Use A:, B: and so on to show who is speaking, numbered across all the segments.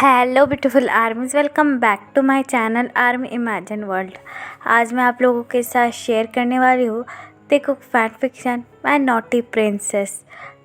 A: Hello beautiful armies, welcome back to my channel Army Imagine World. आज मैं आप लोगों के साथ शेयर करने वाली हूँ देखो fan fiction my naughty princess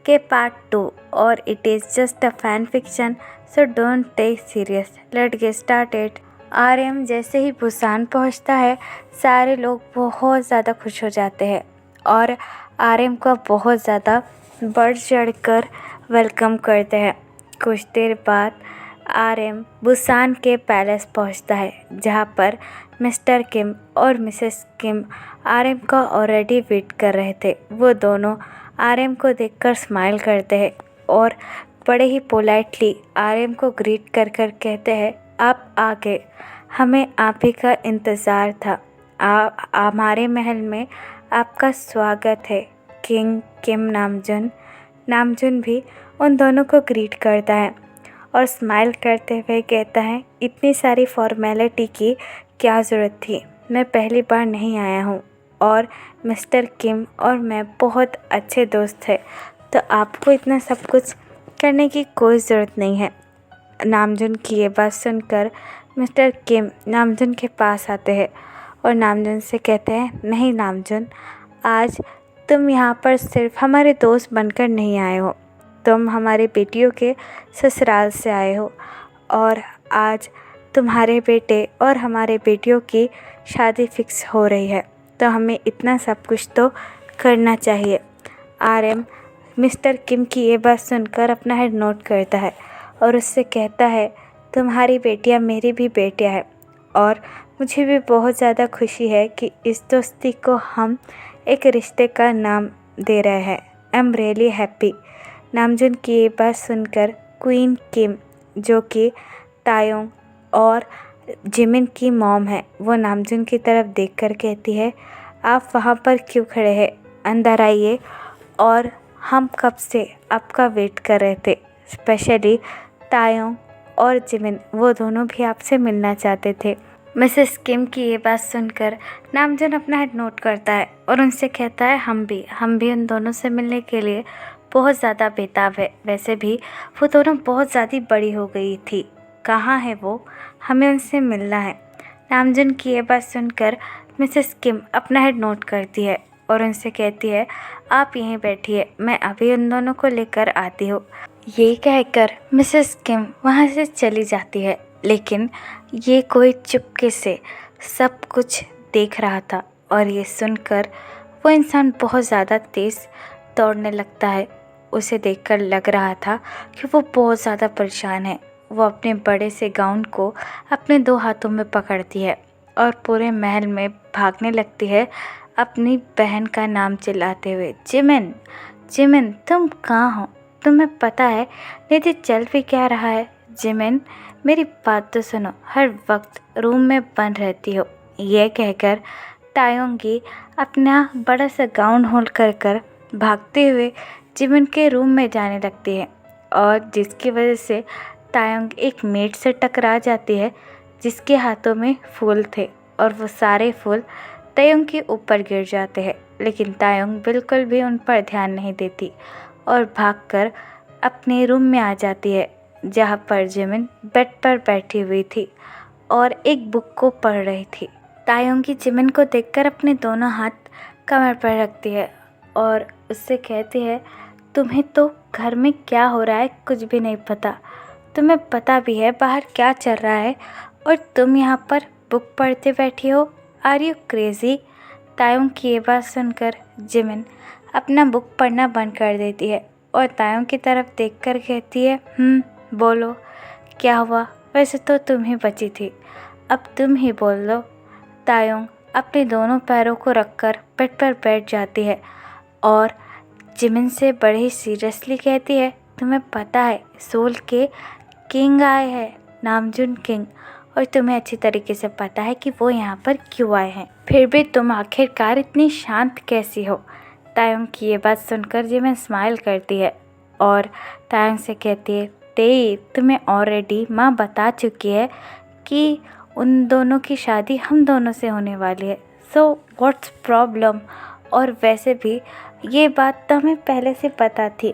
A: के पार्ट 2 और it is just a fan fiction, so don't take serious. Let get started. Aryan जैसे ही बुसान पहुँचता है सारे लोग बहुत ज़्यादा खुश हो जाते हैं और आर्यन को बहुत ज़्यादा बढ़ चढ़ कर वेलकम करते हैं। कुछ देर बाद आर्यन बुसान के पैलेस पहुंचता है जहां पर मिस्टर किम और मिसेस किम आर्यन का ऑलरेडी वेट कर रहे थे। वो दोनों आर्यन को देखकर स्माइल करते हैं और बड़े ही पोलाइटली आर्यन को ग्रीट कर कर कहते हैं, आप आ गए, हमें आप ही का इंतज़ार था। हमारे महल में आपका स्वागत है। किंग किम नामजुन भी उन दोनों को ग्रीट करता है और स्माइल करते हुए कहता है, इतनी सारी फॉर्मेलिटी की क्या ज़रूरत थी, मैं पहली बार नहीं आया हूँ और मिस्टर किम और मैं बहुत अच्छे दोस्त हैं, तो आपको इतना सब कुछ करने की कोई ज़रूरत नहीं है। नामजुन की ये बात सुनकर मिस्टर किम नामजुन के पास आते हैं और नामजुन से कहते हैं, नहीं नामजुन, आज तुम यहाँ पर सिर्फ हमारे दोस्त बनकर नहीं आए हो, तुम हमारे बेटियों के ससुराल से आए हो और आज तुम्हारे बेटे और हमारे बेटियों की शादी फिक्स हो रही है, तो हमें इतना सब कुछ तो करना चाहिए। आर्यन मिस्टर किम की ये बात सुनकर अपना हेड नोट करता है और उससे कहता है, तुम्हारी बेटियां मेरी भी बेटियां हैं और मुझे भी बहुत ज़्यादा खुशी है कि इस दोस्ती को हम एक रिश्ते का नाम दे रहे हैं। I am really happy. Namjoon की ये बात सुनकर क्वीन किम, जो कि तायोंग और जिमिन की मॉम है, वो नामजुन की तरफ देखकर कहती है, आप वहाँ पर क्यों खड़े हैं, अंदर आइए, और हम कब से आपका वेट कर रहे थे। स्पेशली तायोंग और जिमिन, वो दोनों भी आपसे मिलना चाहते थे। मिसेस किम की ये बात सुनकर नामजुन अपना हेड नोट करता है और उनसे कहता है, हम भी उन दोनों से मिलने के लिए बहुत ज़्यादा बेताब है। वैसे भी वो दोनों बहुत ज़्यादा बड़ी हो गई थी, कहाँ है वो, हमें उनसे मिलना है। नामजुन की ये बात सुनकर मिसेस किम अपना हेड नोट करती है और उनसे कहती है, आप यहीं बैठिए, मैं अभी उन दोनों को लेकर आती हूँ। ये कहकर मिसेस किम वहाँ से चली जाती है, लेकिन ये कोई चुपके से सब कुछ देख रहा था और ये सुनकर वो इंसान बहुत ज़्यादा तेज़ दौड़ने लगता है। उसे देखकर लग रहा था कि वो बहुत ज़्यादा परेशान है। वो अपने बड़े से गाउन को अपने 2 हाथों में पकड़ती है और पूरे महल में भागने लगती है, अपनी बहन का नाम चिल्लाते हुए, जिमिन तुम कहाँ हो, तुम्हें पता है निधि चल भी क्या रहा है। जिमिन मेरी बात तो सुनो, हर वक्त रूम में बंद रहती हो। यह कहकर तायोंगी अपना बड़ा सा गाउन होल्ड कर भागते हुए जिमिन के रूम में जाने लगती है और जिसकी वजह से तायोंग एक मेड से टकरा जाती है जिसके हाथों में फूल थे और वो सारे फूल तायोंग के ऊपर गिर जाते हैं, लेकिन तायोंग बिल्कुल भी उन पर ध्यान नहीं देती और भागकर अपने रूम में आ जाती है जहाँ पर जिमिन बेड पर बैठी हुई थी और एक बुक को पढ़ रही थी। तायोंगी जिमिन को देखकर अपने दोनों हाथ कमर पर रखती है और उससे कहती है, तुम्हें तो घर में क्या हो रहा है कुछ भी नहीं पता, तुम्हें पता भी है बाहर क्या चल रहा है और तुम यहाँ पर बुक पढ़ते बैठी हो, आर यू क्रेज़ी। तायोंग की ये बात सुनकर जिमिन अपना बुक पढ़ना बंद कर देती है और तायोंग की तरफ देखकर कहती है, बोलो क्या हुआ, वैसे तो तुम ही बची थी, अब तुम ही बोल लो। तायोंग अपने दोनों पैरों को रखकर बेड पर बैठ जाती है और जिमिन से बड़े ही सीरियसली कहती है, तुम्हें पता है सोल के किंग आए हैं, नामजुन किंग, और तुम्हें अच्छी तरीके से पता है कि वो यहाँ पर क्यों आए हैं, फिर भी तुम आखिरकार इतनी शांत कैसी हो। तायोंग की ये बात सुनकर जिमिन स्माइल करती है और तायोंग से कहती है, तुम्हें ऑलरेडी माँ बता चुकी है कि उन दोनों की शादी हम दोनों से होने वाली है, सो व्हाट्स प्रॉब्लम। और वैसे भी ये बात तो हमें पहले से पता थी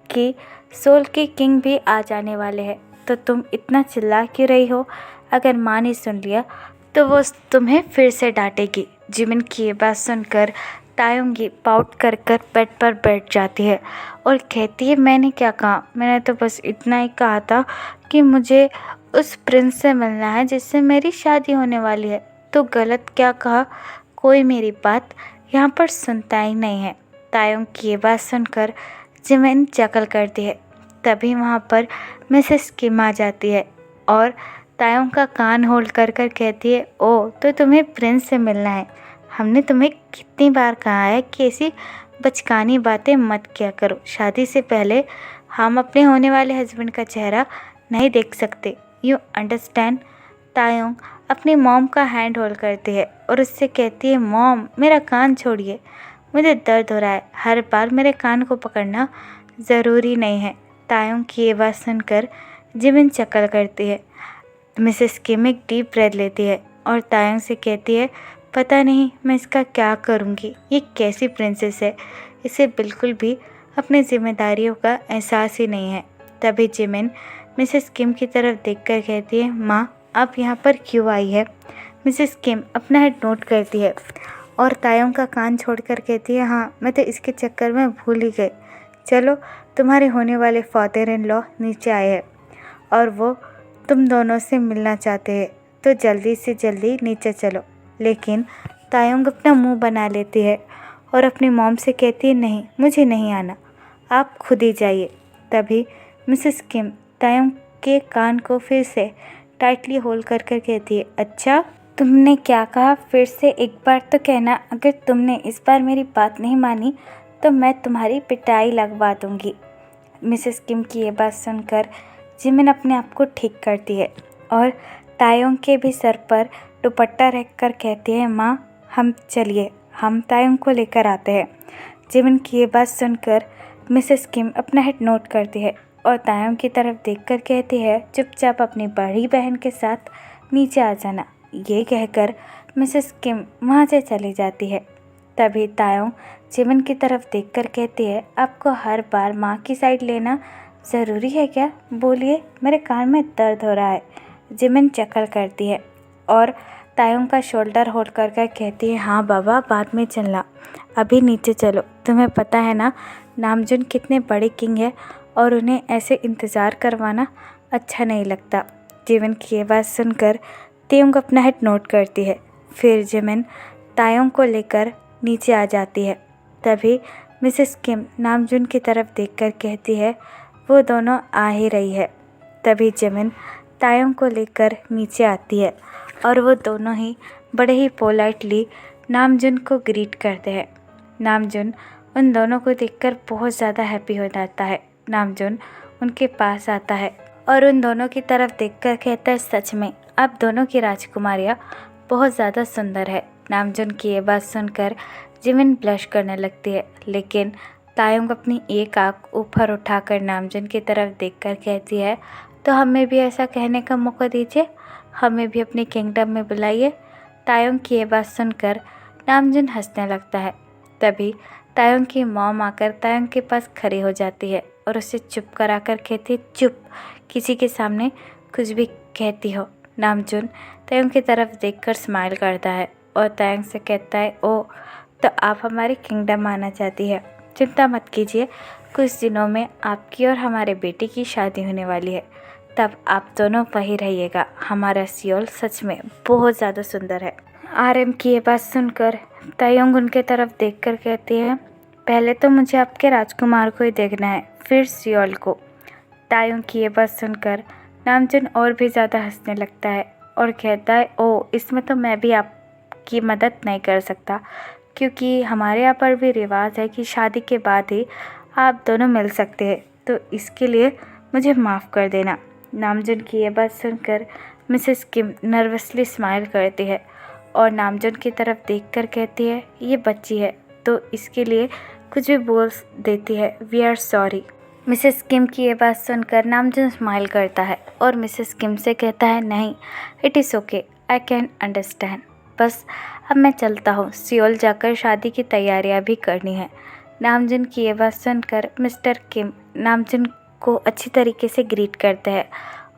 A: कि सोल के किंग भी आ जाने वाले हैं, तो तुम इतना चिल्ला क्यों रही हो? अगर माँ ने सुन लिया तो वो तुम्हें फिर से डांटेगी। जिमिन की ये बात सुनकर तायोंगी पाउट कर कर बेड पर बैठ जाती है और कहती है, मैंने क्या कहा? मैंने तो बस इतना ही कहा था कि मुझे उस प्रिंस से मिलना है जिससे मेरी शादी होने वाली है। तो गलत क्या कहा? कोई मेरी बात यहाँ पर सुनता ही नहीं है। तायोंग की ये बात सुनकर जिमिन चकल करती है। तभी वहाँ पर मिसेस किम आ जाती है और तायोंग का कान होल्ड कर कर कहती है, ओ तो तुम्हें प्रिंस से मिलना है। हमने तुम्हें कितनी बार कहा है कि ऐसी बचकानी बातें मत किया करो। शादी से पहले हम अपने होने वाले हस्बैंड का चेहरा नहीं देख सकते। You understand? तायोंग अपनी मॉम का हैंड होल्ड करती है और उससे कहती है, मॉम मेरा कान छोड़िए, मुझे दर्द हो रहा है। हर बार मेरे कान को पकड़ना ज़रूरी नहीं है। तायोंग की ये बात सुनकर जिमिन चकल करती है। मिसेस किम एक डीप ब्रेथ लेती है और तायोंग से कहती है, पता नहीं मैं इसका क्या करूँगी। ये कैसी प्रिंसेस है, इसे बिल्कुल भी अपनी जिम्मेदारियों का एहसास ही नहीं है। तभी जिमिन मिसेस किम की तरफ देखकर कहती है, माँ आप यहाँ पर क्यों आई है? मिसेस किम अपना हेड नोट करती है और तायोंग का कान छोड़कर कहती है, हाँ मैं तो इसके चक्कर में भूल ही गई। चलो तुम्हारे होने वाले फादर इन लॉ नीचे आए हैं और वो तुम दोनों से मिलना चाहते हैं, तो जल्दी से जल्दी नीचे चलो। लेकिन तायोंग अपना मुंह बना लेती है और अपनी मॉम से कहती है, नहीं मुझे नहीं आना, आप खुद ही जाइए। तभी मिसेस किम तायोंग के कान को फिर से टाइटली होल्ड कर कर कहती है, अच्छा तुमने क्या कहा? फिर से एक बार तो कहना। अगर तुमने इस बार मेरी बात नहीं मानी तो मैं तुम्हारी पिटाई लगवा दूंगी। मिसेस किम की ये बात सुनकर जिमिन अपने आप को ठीक करती है और तायोंग के भी सर पर दुपट्टा रखकर कहती है, माँ हम चलिए, हम तायोंग को लेकर आते हैं। जिमिन की ये बात सुनकर मिसेस किम अपना हेड नोट करती है और तायोंग की तरफ देखकर कहती है, चुपचाप अपनी बड़ी बहन के साथ नीचे आ जाना। ये कहकर मिसेस किम वहाँ से चली जाती है। तभी तायोंग जिमिन की तरफ देखकर कहती है, आपको हर बार माँ की साइड लेना ज़रूरी है क्या? बोलिए, मेरे कान में दर्द हो रहा है। जिमिन चकल करती है और तायोंग का शोल्डर होल्ड कर कर कहती है, हाँ बाबा बाद में चलना, अभी नीचे चलो। तुम्हें पता है ना नामजुन कितने बड़े किंग है और उन्हें ऐसे इंतज़ार करवाना अच्छा नहीं लगता। जिमिन की ये बात सुनकर तायोंग अपना हेड नोट करती है। फिर जिमिन तायोंग को लेकर नीचे आ जाती है। तभी मिसेस किम नामजुन की तरफ देखकर कहती है, वो दोनों आ ही रही है। तभी जिमिन तायोंग को लेकर नीचे आती है और वो दोनों ही बड़े ही पोलाइटली नामजुन को ग्रीट करते हैं। नामजुन उन दोनों को देखकर बहुत ज़्यादा हैप्पी हो जाता है। नामजुन उनके पास आता है और उन दोनों की तरफ देखकर कहता है, सच में आप दोनों की राजकुमारियाँ बहुत ज़्यादा सुंदर है। नामजुन की ये बात सुनकर जिमिन ब्लश करने लगती है, लेकिन तायोंग अपनी एक आँख ऊपर उठाकर नामजुन की तरफ देखकर कहती है, तो हमें भी ऐसा कहने का मौका दीजिए, हमें भी अपने किंगडम में बुलाइए। तायोंग की ये बात सुनकर नामजुन हंसने लगता है। तभी तायोंग की मॉम आकर तायोंग के पास खड़ी हो जाती है और उसे चुप कराकर कहती है, चुप, किसी के सामने कुछ भी कहती हो। नामजुन तायोंग की तरफ देखकर स्माइल करता है और तायोंग से कहता है, ओ तो आप हमारे किंगडम आना चाहती है। चिंता मत कीजिए, कुछ दिनों में आपकी और हमारे बेटे की शादी होने वाली है, तब आप दोनों वहीं रहिएगा। हमारा सियोल सच में बहुत ज़्यादा सुंदर है। आरएम की ये बात सुनकर तायोंग उनके तरफ देखकर कहती है, पहले तो मुझे आपके राजकुमार को ही देखना है, फिर सियोल को। तायोंग की ये बात सुनकर नामजुन और भी ज़्यादा हंसने लगता है और कहता है, ओ इसमें तो मैं भी आपकी मदद नहीं कर सकता, क्योंकि हमारे यहाँ पर भी रिवाज है कि शादी के बाद ही आप दोनों मिल सकते हैं, तो इसके लिए मुझे माफ़ कर देना। नामजुन की ये बात सुनकर मिसेस किम नर्वसली स्माइल करती है और नामजुन की तरफ देखकर कहती है, ये बच्ची है तो इसके लिए कुछ भी बोल देती है, वी आर सॉरी। मिसेस किम की ये बात सुनकर नामजुन स्माइल करता है और मिसेस किम से कहता है, नहीं it is okay, I can understand, बस अब मैं चलता हूँ, सियोल जाकर शादी की तैयारियाँ भी करनी है। नामजुन की ये बात सुनकर मिस्टर किम नामजुन को अच्छी तरीके से ग्रीट करते हैं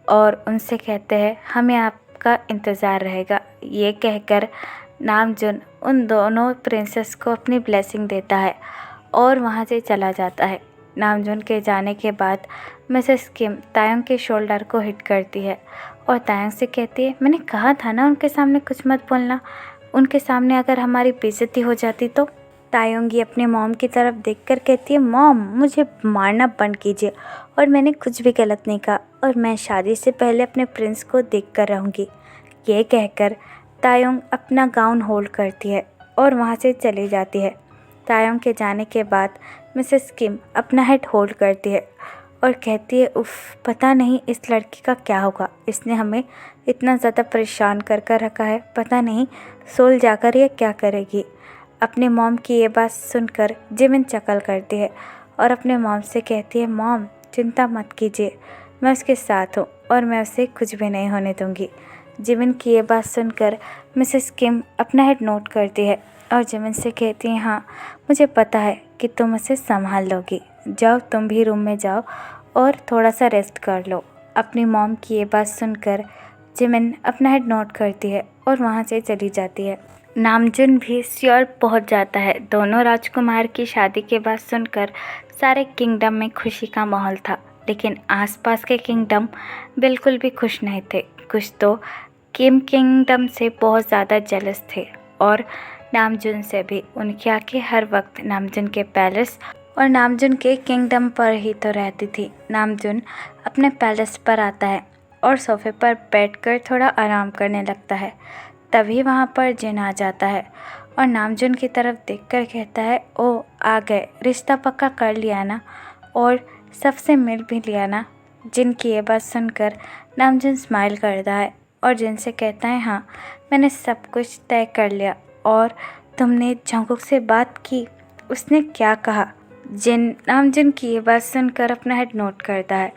A: और उनसे कहते हैं हमें आपका इंतज़ार रहेगा। ये कहकर नामजुन उन दोनों प्रिंसेस को अपनी ब्लेसिंग देता है और वहाँ से चला जाता है। नामजुन के जाने के बाद मिसेस किम तायोंग के शोल्डर को हिट करती है और तायोंग से कहती है मैंने कहा था ना उनके सामने कुछ मत बोलना, उनके सामने अगर हमारी बेइज्जती हो जाती तो। तायोंगी अपने मॉम की तरफ देखकर कहती है मॉम मुझे मारना बंद कीजिए और मैंने कुछ भी गलत नहीं कहा और मैं शादी से पहले अपने प्रिंस को देख कर रहूँगी। ये कहकर तायोंग अपना गाउन होल्ड करती है और वहाँ से चली जाती है। तायोंग के जाने के बाद मिसेस किम अपना हेड होल्ड करती है और कहती है उफ़ पता नहीं इस लड़की का क्या होगा, इसने हमें इतना ज़्यादा परेशान कर रखा है, पता नहीं सोल जाकर ये क्या करेगी। अपने मॉम की ये बात सुनकर जिमिन चकल करती है और अपने मॉम से कहती है मॉम चिंता मत कीजिए, मैं उसके साथ हूँ और मैं उसे कुछ भी नहीं होने दूँगी। जिमिन की ये बात सुनकर मिसेस किम अपना हेड नोट करती है और जिमिन से कहती है हाँ मुझे पता है कि तुम उसे संभाल लोगी, जाओ तुम भी रूम में जाओ और थोड़ा सा रेस्ट कर लो। अपनी मॉम की ये बात सुनकर जिमिन अपना हेड नोट करती है और वहाँ से चली जाती है। नामजुन भी श्योर पहुँच जाता है। दोनों राजकुमार की शादी के बाद सुनकर सारे किंगडम में खुशी का माहौल था, लेकिन आसपास के किंगडम बिल्कुल भी खुश नहीं थे। कुछ तो किम किंगडम से बहुत ज़्यादा जेलस थे और नामजुन से भी। उनकी आंखें हर वक्त नामजुन के पैलेस और नामजुन के किंगडम पर ही तो रहती थी। नामजुन अपने पैलेस पर आता है और सोफे पर बैठकर थोड़ा आराम करने लगता है। तभी वहाँ पर जिन आ जाता है और नामजुन की तरफ देखकर कहता है ओ आ गए, रिश्ता पक्का कर लिया ना और सबसे मिल भी लिया ना। जिन की ये बात सुनकर नामजुन स्माइल करता है और जिन से कहता है हाँ मैंने सब कुछ तय कर लिया। और तुमने जंगकुक से बात की, उसने क्या कहा? नामजुन की ये बात सुनकर अपना हेड नोट करता है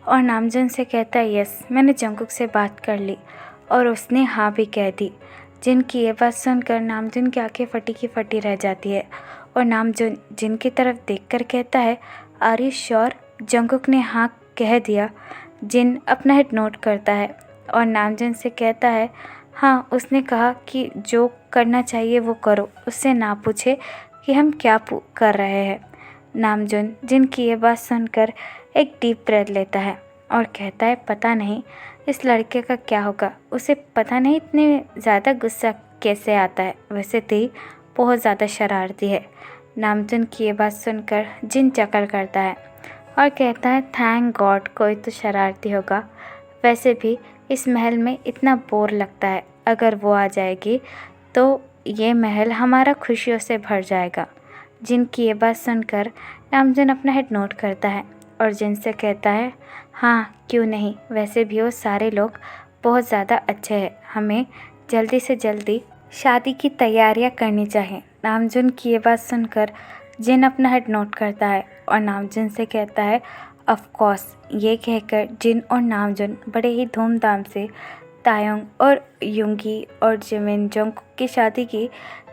A: और नामजुन से कहता है यस मैंने जंगकुक से बात कर ली और उसने हाँ भी कह दी। जिन की ये बात सुनकर नामजुन की आंखें फटी की फटी रह जाती है और नामजुन जिन की तरफ देखकर कहता है आर यू श्योर जंगकुक ने हाँ कह दिया? जिन अपना हेड नोट करता है और नामजुन से कहता है हाँ उसने कहा कि जो करना चाहिए वो करो, उससे ना पूछे कि हम क्या कर रहे हैं। नामजुन जिन की ये बात सुनकर एक डीप ब्रेथ लेता है और कहता है पता नहीं इस लड़के का क्या होगा, उसे पता नहीं इतने ज़्यादा गुस्सा कैसे आता है, वैसे तो बहुत ज़्यादा शरारती है। नामजुन की ये बात सुनकर जिन चकल करता है और कहता है थैंक गॉड कोई तो शरारती होगा, वैसे भी इस महल में इतना बोर लगता है, अगर वो आ जाएगी तो ये महल हमारा खुशियों से भर जाएगा। जिन की ये बात सुनकर नामजुन अपना हेड नोट करता है और जिन से कहता है हाँ क्यों नहीं, वैसे भी वो सारे लोग बहुत ज़्यादा अच्छे हैं, हमें जल्दी से जल्दी शादी की तैयारियां करनी चाहिए। नामजुन की ये बात सुनकर जिन अपना हेड नोट करता है और नामजुन से कहता है ऑफ कोर्स। ये कहकर जिन और नामजुन बड़े ही धूमधाम से तायोंग और युंगी और जिमिन जंगकुक की शादी की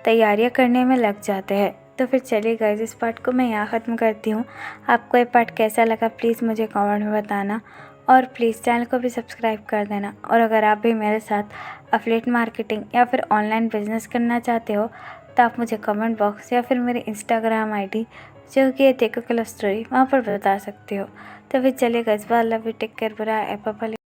A: तैयारियां करने में लग जाते हैं। तो फिर चलिए गाइस इस पार्ट को मैं यहाँ ख़त्म करती हूँ। आपको ये पार्ट कैसा लगा प्लीज़ मुझे कमेंट में बताना और प्लीज़ चैनल को भी सब्सक्राइब कर देना। और अगर आप भी मेरे साथ एफिलिएट मार्केटिंग या फिर ऑनलाइन बिजनेस करना चाहते हो तो आप मुझे कमेंट बॉक्स या फिर मेरे इंस्टाग्राम आईडी जो कि है देखो क्लब स्टोरी वहाँ पर बता सकते हो। तो फिर चलिए guys bye, love you, take care, bye.